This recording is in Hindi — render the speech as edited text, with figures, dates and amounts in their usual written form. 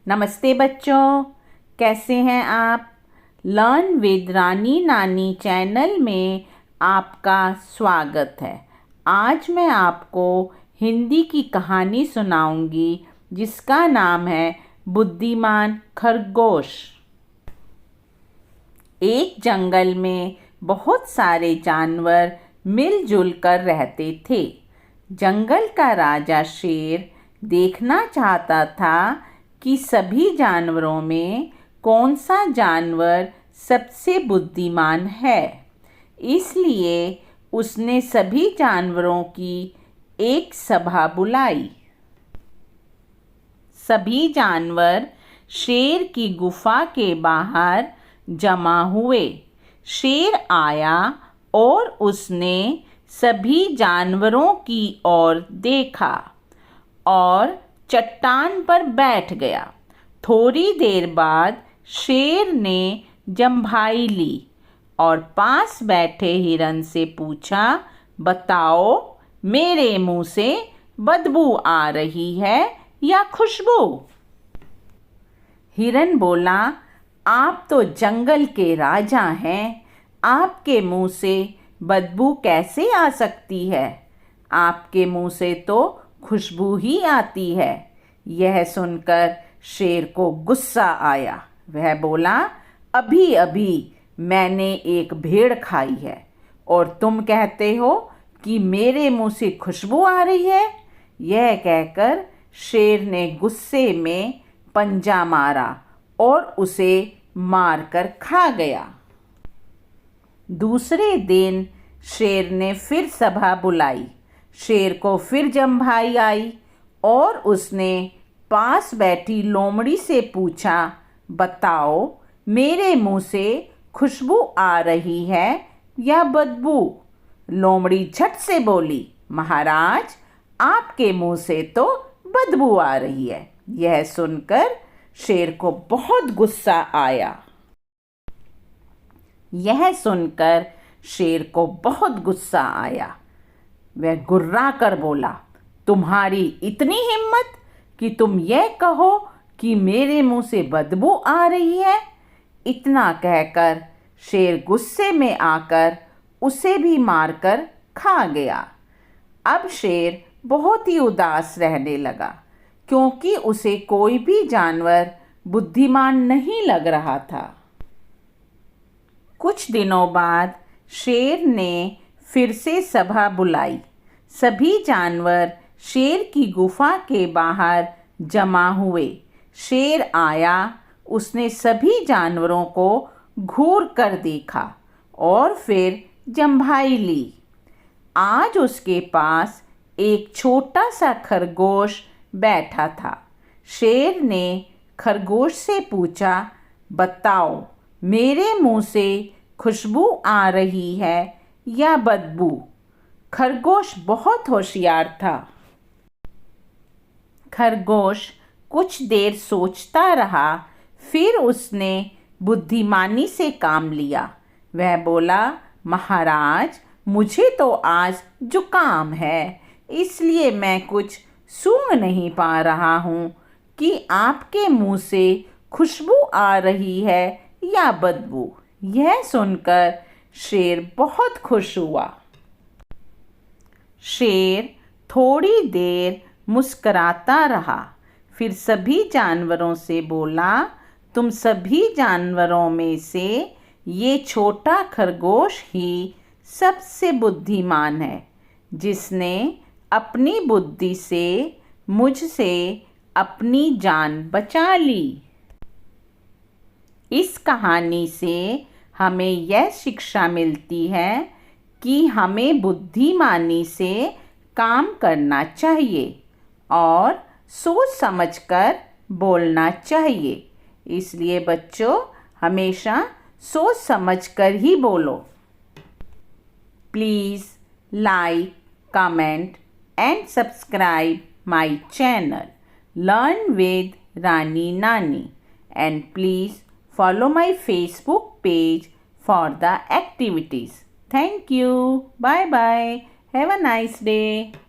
नमस्ते बच्चों, कैसे हैं आप। लर्न विद रानी नानी चैनल में आपका स्वागत है। आज मैं आपको हिंदी की कहानी सुनाऊंगी जिसका नाम है बुद्धिमान खरगोश। एक जंगल में बहुत सारे जानवर मिलजुल कर रहते थे। जंगल का राजा शेर देखना चाहता था कि सभी जानवरों में कौन सा जानवर सबसे बुद्धिमान है। इसलिए उसने सभी जानवरों की एक सभा बुलाई। सभी जानवर शेर की गुफा के बाहर जमा हुए। शेर आया और उसने सभी जानवरों की ओर देखा और चट्टान पर बैठ गया। थोड़ी देर बाद शेर ने जम्भाई ली और पास बैठे हिरन से पूछा, बताओ मेरे मुंह से बदबू आ रही है या खुशबू। हिरन बोला, आप तो जंगल के राजा हैं, आपके मुंह से बदबू कैसे आ सकती है। आपके मुंह से तो खुशबू ही आती है। यह सुनकर शेर को गुस्सा आया। वह बोला, अभी अभी मैंने एक भेड़ खाई है और तुम कहते हो कि मेरे मुंह से खुशबू आ रही है। यह कहकर शेर ने गुस्से में पंजा मारा और उसे मारकर खा गया। दूसरे दिन शेर ने फिर सभा बुलाई। शेर को फिर जम्भाई आई और उसने पास बैठी लोमड़ी से पूछा, बताओ मेरे मुंह से खुशबू आ रही है या बदबू। लोमड़ी झट से बोली, महाराज आपके मुंह से तो बदबू आ रही है। यह सुनकर शेर को बहुत गुस्सा आया। वह गुर्रा कर बोला, तुम्हारी इतनी हिम्मत कि तुम यह कहो कि मेरे मुंह से बदबू आ रही है। इतना कहकर शेर गुस्से में आकर उसे भी मारकर खा गया। अब शेर बहुत ही उदास रहने लगा क्योंकि उसे कोई भी जानवर बुद्धिमान नहीं लग रहा था। कुछ दिनों बाद शेर ने फिर से सभा बुलाई। सभी जानवर शेर की गुफा के बाहर जमा हुए। शेर आया, उसने सभी जानवरों को घूर कर देखा और फिर जम्भाई ली। आज उसके पास एक छोटा सा खरगोश बैठा था। शेर ने खरगोश से पूछा, बताओ मेरे मुंह से खुशबू आ रही है या बदबू। खरगोश बहुत होशियार था। खरगोश कुछ देर सोचता रहा, फिर उसने बुद्धिमानी से काम लिया। वह बोला, महाराज मुझे तो आज जुकाम है, इसलिए मैं कुछ सूंघ नहीं पा रहा हूँ कि आपके मुंह से खुशबू आ रही है या बदबू। यह सुनकर शेर बहुत खुश हुआ। शेर थोड़ी देर मुस्कराता रहा, फिर सभी जानवरों से बोला, तुम सभी जानवरों में से ये छोटा खरगोश ही सबसे बुद्धिमान है, जिसने अपनी बुद्धि से मुझसे अपनी जान बचा ली। इस कहानी से हमें यह शिक्षा मिलती है कि हमें बुद्धिमानी से काम करना चाहिए और सोच समझकर बोलना चाहिए। इसलिए बच्चों हमेशा सोच समझकर ही बोलो। Please like, comment and subscribe my channel learn with Rani Nani and please follow my Facebook page for the activities. Thank you. Bye bye. Have a nice day.